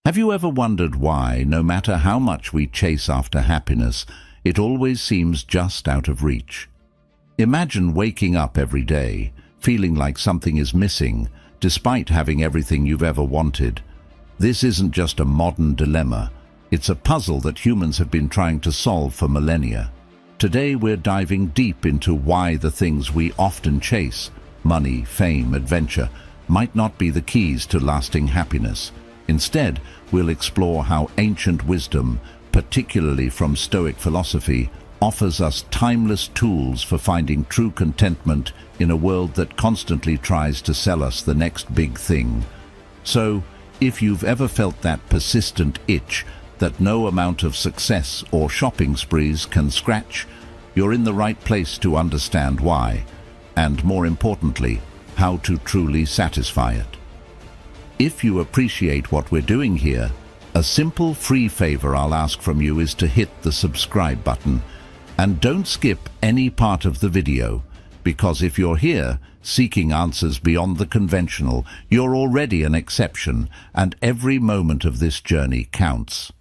Have you ever wondered why, no matter how much we chase after happiness, it always seems just out of reach? Imagine waking up every day, feeling like something is missing, despite having everything you've ever wanted. This isn't just a modern dilemma. It's a puzzle that humans have been trying to solve for millennia. Today we're diving deep into why the things we often chase, money, fame, adventure, might not be the keys to lasting happiness. Instead, we'll explore how ancient wisdom, particularly from Stoic philosophy, offers us timeless tools for finding true contentment in a world that constantly tries to sell us the next big thing. So, if you've ever felt that persistent itch that no amount of success or shopping sprees can scratch, you're in the right place to understand why, and more importantly, how to truly satisfy it. If you appreciate what we're doing here, a simple free favor I'll ask from you is to hit the subscribe button. And don't skip any part of the video, because if you're here seeking answers beyond the conventional, you're already an exception, and every moment of this journey counts.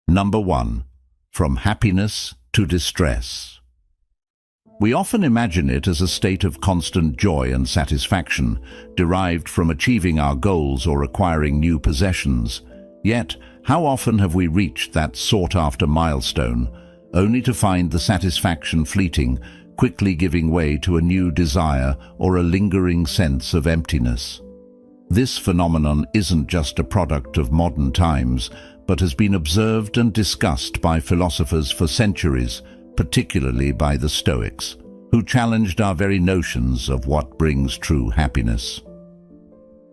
Number 1. From happiness to distress. We often imagine it as a state of constant joy and satisfaction, derived from achieving our goals or acquiring new possessions. Yet, how often have we reached that sought-after milestone, only to find the satisfaction fleeting, quickly giving way to a new desire or a lingering sense of emptiness? This phenomenon isn't just a product of modern times, but has been observed and discussed by philosophers for centuries, particularly by the Stoics, who challenged our very notions of what brings true happiness.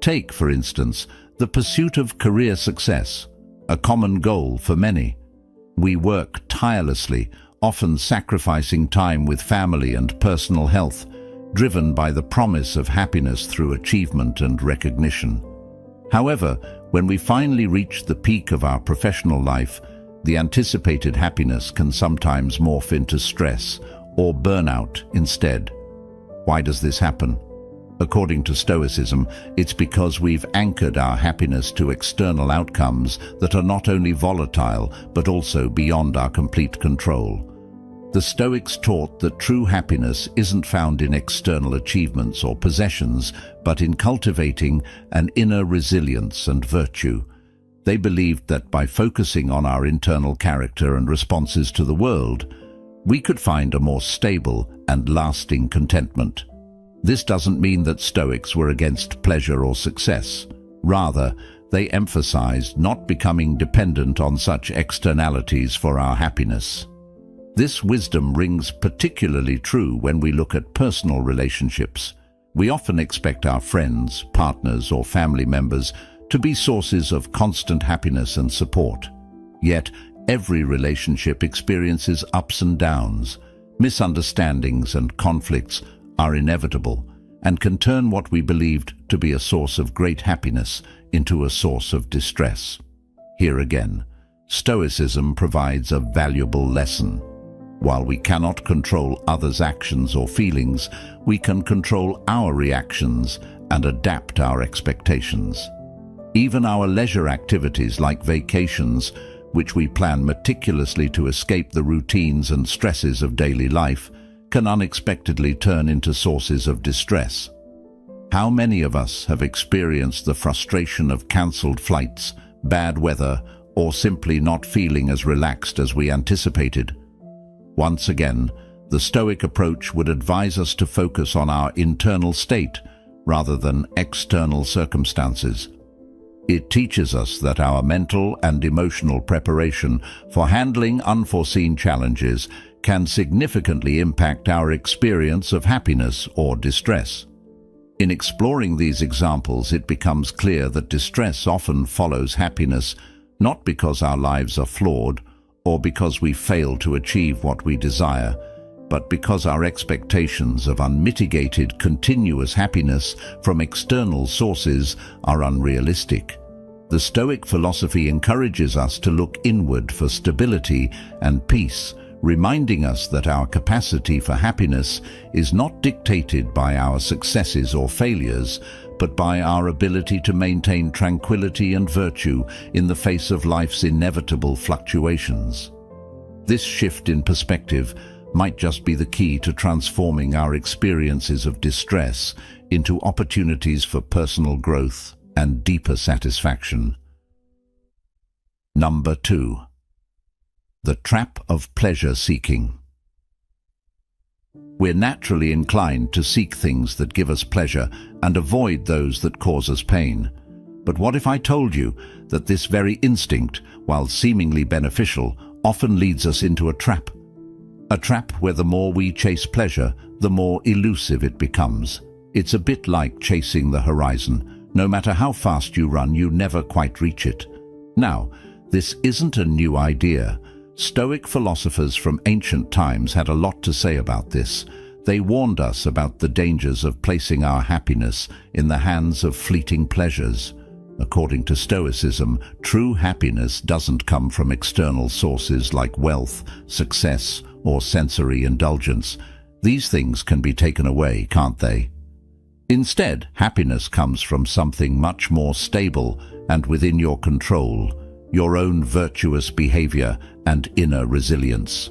Take, for instance, the pursuit of career success, a common goal for many. We work tirelessly, often sacrificing time with family and personal health, driven by the promise of happiness through achievement and recognition. However, when we finally reach the peak of our professional life, the anticipated happiness can sometimes morph into stress or burnout instead. Why does this happen? According to Stoicism, it's because we've anchored our happiness to external outcomes that are not only volatile, but also beyond our complete control. The Stoics taught that true happiness isn't found in external achievements or possessions, but in cultivating an inner resilience and virtue. They believed that by focusing on our internal character and responses to the world, we could find a more stable and lasting contentment. This doesn't mean that Stoics were against pleasure or success. Rather, they emphasized not becoming dependent on such externalities for our happiness. This wisdom rings particularly true when we look at personal relationships. We often expect our friends, partners, or family members to be sources of constant happiness and support. Yet, every relationship experiences ups and downs. Misunderstandings and conflicts are inevitable and can turn what we believed to be a source of great happiness into a source of distress. Here again, Stoicism provides a valuable lesson. While we cannot control others' actions or feelings, we can control our reactions and adapt our expectations. Even our leisure activities like vacations, which we plan meticulously to escape the routines and stresses of daily life, can unexpectedly turn into sources of distress. How many of us have experienced the frustration of cancelled flights, bad weather, or simply not feeling as relaxed as we anticipated? Once again, the Stoic approach would advise us to focus on our internal state rather than external circumstances. It teaches us that our mental and emotional preparation for handling unforeseen challenges can significantly impact our experience of happiness or distress. In exploring these examples, it becomes clear that distress often follows happiness, not because our lives are flawed or because we fail to achieve what we desire, but because our expectations of unmitigated, continuous happiness from external sources are unrealistic. The Stoic philosophy encourages us to look inward for stability and peace, reminding us that our capacity for happiness is not dictated by our successes or failures, but by our ability to maintain tranquility and virtue in the face of life's inevitable fluctuations. This shift in perspective might just be the key to transforming our experiences of distress into opportunities for personal growth and deeper satisfaction. Number 2. The trap of pleasure seeking. We're naturally inclined to seek things that give us pleasure and avoid those that cause us pain. But what if I told you that this very instinct, while seemingly beneficial, often leads us into a trap? A trap where the more we chase pleasure, the more elusive it becomes. It's a bit like chasing the horizon. No matter how fast you run, you never quite reach it. Now, this isn't a new idea. Stoic philosophers from ancient times had a lot to say about this. They warned us about the dangers of placing our happiness in the hands of fleeting pleasures. According to Stoicism, true happiness doesn't come from external sources like wealth, success, or sensory indulgence. These things can be taken away, can't they? Instead, happiness comes from something much more stable and within your control, your own virtuous behavior and inner resilience.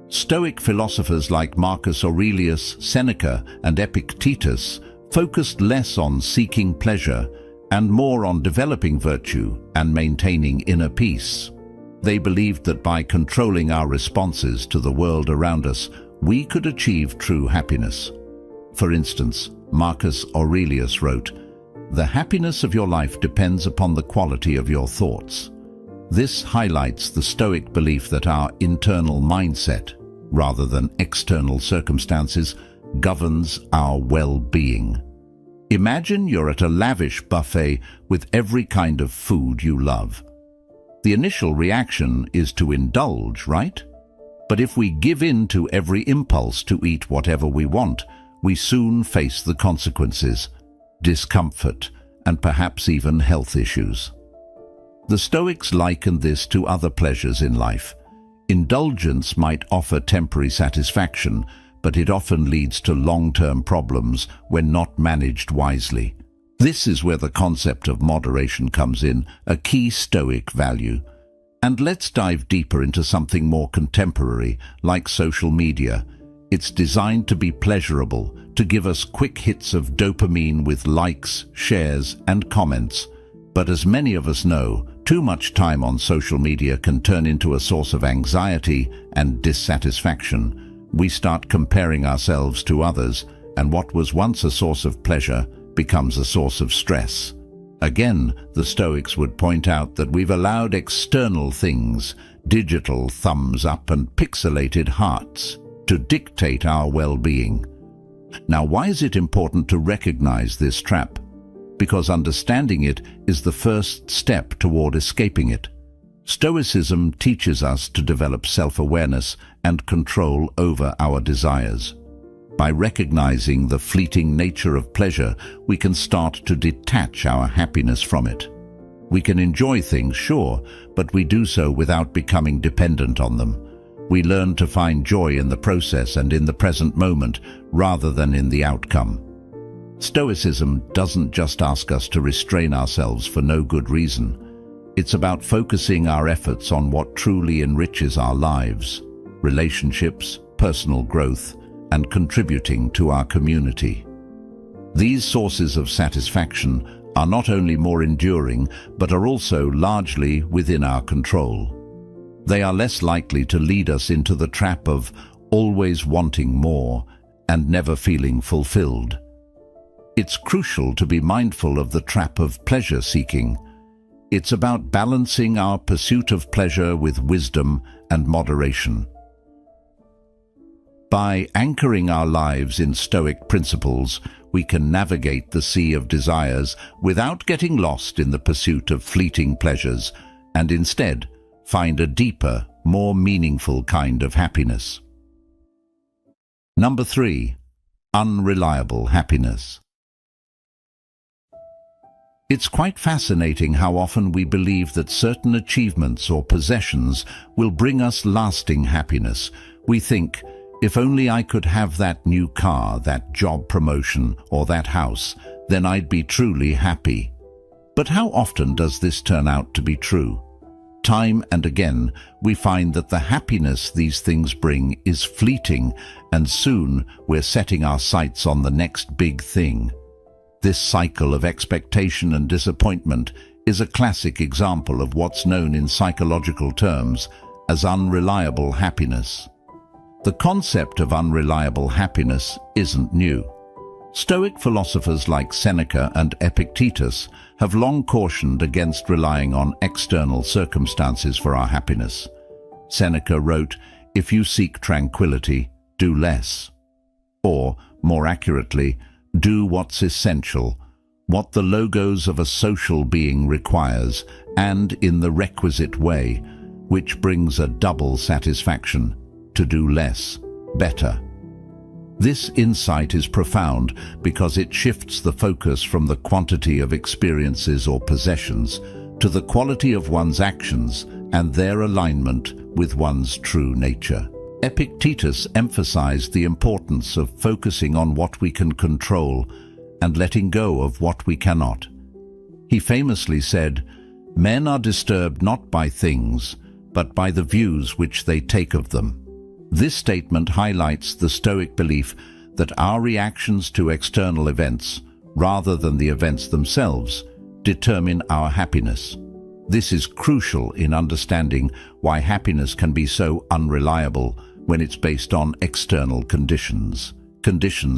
Stoic philosophers like Marcus Aurelius, Seneca, and Epictetus focused less on seeking pleasure and more on developing virtue and maintaining inner peace. They believed that by controlling our responses to the world around us, we could achieve true happiness. For instance, Marcus Aurelius wrote, "The happiness of your life depends upon the quality of your thoughts." This highlights the Stoic belief that our internal mindset, rather than external circumstances, governs our well-being. Imagine you're at a lavish buffet with every kind of food you love. The initial reaction is to indulge, right? But if we give in to every impulse to eat whatever we want, we soon face the consequences, discomfort, and perhaps even health issues. The Stoics likened this to other pleasures in life. Indulgence might offer temporary satisfaction, but it often leads to long-term problems when not managed wisely. This is where the concept of moderation comes in, a key Stoic value. And let's dive deeper into something more contemporary, like social media. It's designed to be pleasurable, to give us quick hits of dopamine with likes, shares, and comments. But as many of us know, too much time on social media can turn into a source of anxiety and dissatisfaction. We start comparing ourselves to others, and what was once a source of pleasure becomes a source of stress. Again, the Stoics would point out that we've allowed external things, digital thumbs up and pixelated hearts, to dictate our well-being. Now, why is it important to recognize this trap? Because understanding it is the first step toward escaping it. Stoicism teaches us to develop self-awareness and control over our desires. By recognizing the fleeting nature of pleasure, we can start to detach our happiness from it. We can enjoy things, sure, but we do so without becoming dependent on them. We learn to find joy in the process and in the present moment, rather than in the outcome. Stoicism doesn't just ask us to restrain ourselves for no good reason. It's about focusing our efforts on what truly enriches our lives, relationships, personal growth, and contributing to our community. These sources of satisfaction are not only more enduring, but are also largely within our control. They are less likely to lead us into the trap of always wanting more and never feeling fulfilled. It's crucial to be mindful of the trap of pleasure seeking. It's about balancing our pursuit of pleasure with wisdom and moderation. By anchoring our lives in Stoic principles, we can navigate the sea of desires without getting lost in the pursuit of fleeting pleasures, and instead find a deeper, more meaningful kind of happiness. Number 3. Unreliable happiness. It's quite fascinating how often we believe that certain achievements or possessions will bring us lasting happiness. We think, if only I could have that new car, that job promotion, or that house, then I'd be truly happy. But how often does this turn out to be true? Time and again, we find that the happiness these things bring is fleeting, and soon we're setting our sights on the next big thing. This cycle of expectation and disappointment is a classic example of what's known in psychological terms as unreliable happiness. The concept of unreliable happiness isn't new. Stoic philosophers like Seneca and Epictetus have long cautioned against relying on external circumstances for our happiness. Seneca wrote, "If you seek tranquility, do less." Or, more accurately, do what's essential, what the logos of a social being requires, and in the requisite way, which brings a double satisfaction, to do less, better. This insight is profound because it shifts the focus from the quantity of experiences or possessions to the quality of one's actions and their alignment with one's true nature. Epictetus emphasized the importance of focusing on what we can control and letting go of what we cannot. He famously said, "Men are disturbed not by things, but by the views which they take of them." This statement highlights the Stoic belief that our reactions to external events, rather than the events themselves, determine our happiness. This is crucial in understanding why happiness can be so unreliable when it's based on external conditions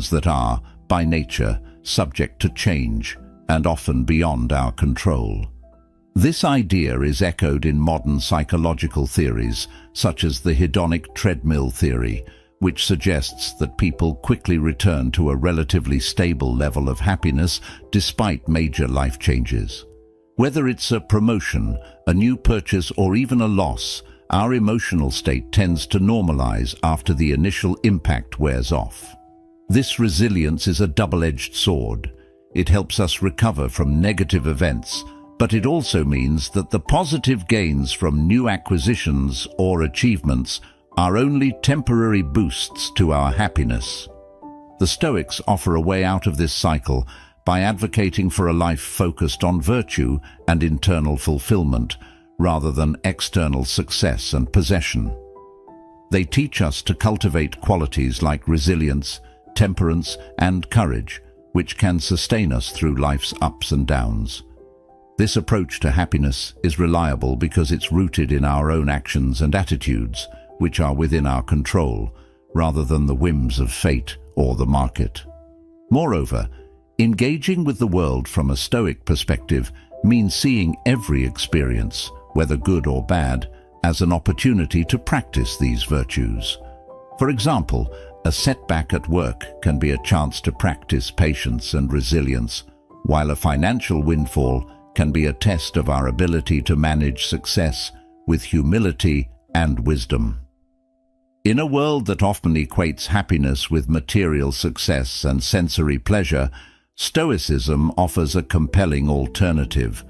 that are, by nature, subject to change and often beyond our control. This idea is echoed in modern psychological theories, such as the hedonic treadmill theory, which suggests that people quickly return to a relatively stable level of happiness despite major life changes. Whether it's a promotion, a new purchase, or even a loss, our emotional state tends to normalize after the initial impact wears off. This resilience is a double-edged sword. It helps us recover from negative events, but it also means that the positive gains from new acquisitions or achievements are only temporary boosts to our happiness. The Stoics offer a way out of this cycle by advocating for a life focused on virtue and internal fulfillment, rather than external success and possession. They teach us to cultivate qualities like resilience, temperance, and courage, which can sustain us through life's ups and downs. This approach to happiness is reliable because it's rooted in our own actions and attitudes, which are within our control, rather than the whims of fate or the market. Moreover, engaging with the world from a Stoic perspective means seeing every experience, whether good or bad, as an opportunity to practice these virtues. For example, a setback at work can be a chance to practice patience and resilience, while a financial windfall can be a test of our ability to manage success with humility and wisdom. In a world that often equates happiness with material success and sensory pleasure, Stoicism offers a compelling alternative.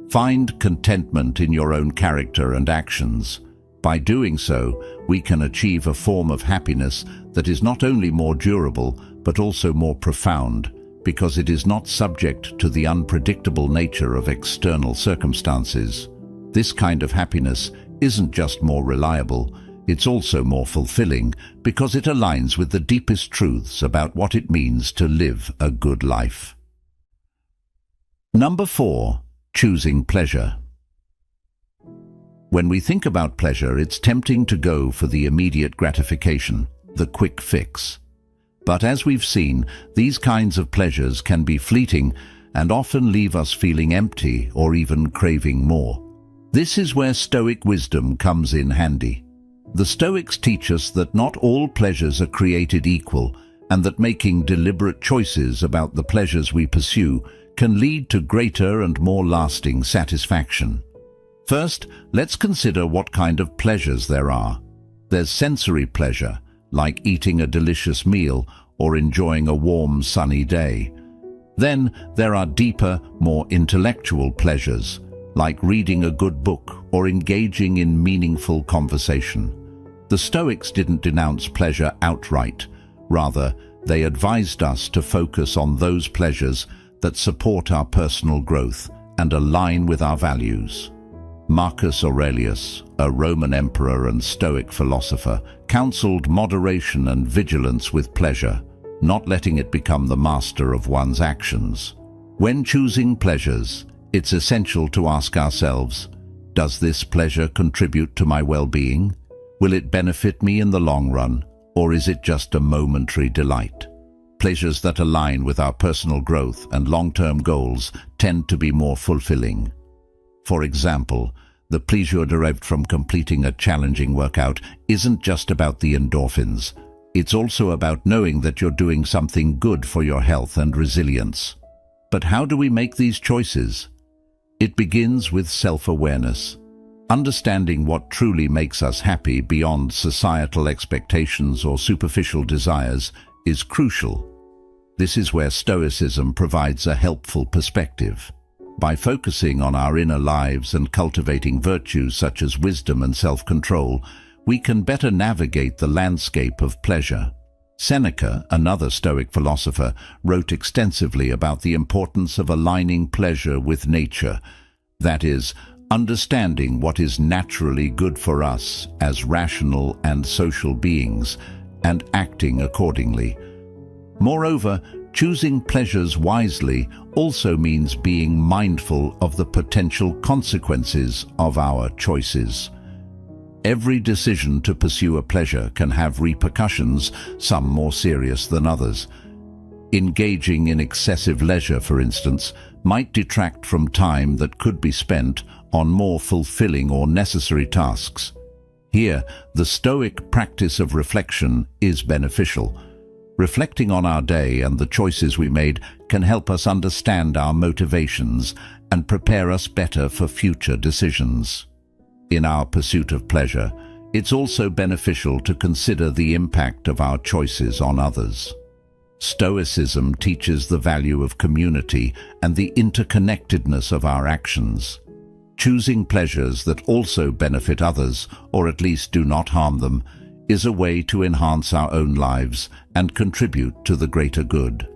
Find contentment in your own character and actions. By doing so, we can achieve a form of happiness that is not only more durable, but also more profound, because it is not subject to the unpredictable nature of external circumstances. This kind of happiness isn't just more reliable, it's also more fulfilling because it aligns with the deepest truths about what it means to live a good life. Number 4. Choosing pleasure. When we think about pleasure, it's tempting to go for the immediate gratification, the quick fix. But as we've seen, these kinds of pleasures can be fleeting and often leave us feeling empty or even craving more. This is where Stoic wisdom comes in handy. The Stoics teach us that not all pleasures are created equal, and that making deliberate choices about the pleasures we pursue can lead to greater and more lasting satisfaction. First, let's consider what kind of pleasures there are. There's sensory pleasure, like eating a delicious meal or enjoying a warm, sunny day. Then there are deeper, more intellectual pleasures, like reading a good book or engaging in meaningful conversation. The Stoics didn't denounce pleasure outright. Rather, they advised us to focus on those pleasures that support our personal growth and align with our values. Marcus Aurelius, a Roman emperor and Stoic philosopher, counseled moderation and vigilance with pleasure, not letting it become the master of one's actions. When choosing pleasures, it's essential to ask ourselves, does this pleasure contribute to my well-being? Will it benefit me in the long run, or is it just a momentary delight? Pleasures that align with our personal growth and long-term goals tend to be more fulfilling. For example, the pleasure derived from completing a challenging workout isn't just about the endorphins. It's also about knowing that you're doing something good for your health and resilience. But how do we make these choices? It begins with self-awareness. Understanding what truly makes us happy beyond societal expectations or superficial desires is crucial. This is where Stoicism provides a helpful perspective. By focusing on our inner lives and cultivating virtues such as wisdom and self-control, we can better navigate the landscape of pleasure. Seneca, another Stoic philosopher, wrote extensively about the importance of aligning pleasure with nature, that is, understanding what is naturally good for us as rational and social beings, and acting accordingly. Moreover, choosing pleasures wisely also means being mindful of the potential consequences of our choices. Every decision to pursue a pleasure can have repercussions, some more serious than others. Engaging in excessive leisure, for instance, might detract from time that could be spent on more fulfilling or necessary tasks. Here, the Stoic practice of reflection is beneficial. Reflecting on our day and the choices we made can help us understand our motivations and prepare us better for future decisions. In our pursuit of pleasure, it's also beneficial to consider the impact of our choices on others. Stoicism teaches the value of community and the interconnectedness of our actions. Choosing pleasures that also benefit others, or at least do not harm them, is a way to enhance our own lives and contribute to the greater good.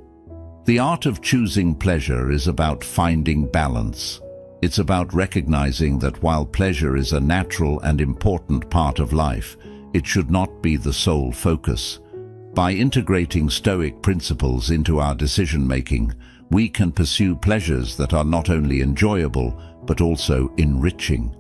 The art of choosing pleasure is about finding balance. It's about recognizing that while pleasure is a natural and important part of life, it should not be the sole focus. By integrating Stoic principles into our decision-making, we can pursue pleasures that are not only enjoyable, but also enriching.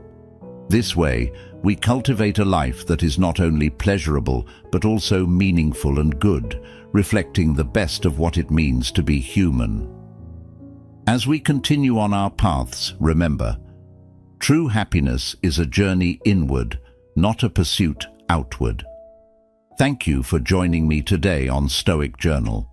This way, we cultivate a life that is not only pleasurable, but also meaningful and good, reflecting the best of what it means to be human. As we continue on our paths, remember, true happiness is a journey inward, not a pursuit outward. Thank you for joining me today on Stoic Journal.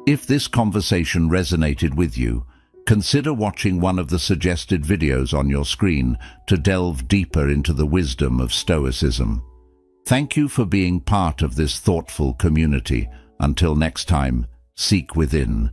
If this conversation resonated with you, consider watching one of the suggested videos on your screen to delve deeper into the wisdom of Stoicism. Thank you for being part of this thoughtful community. Until next time, seek within.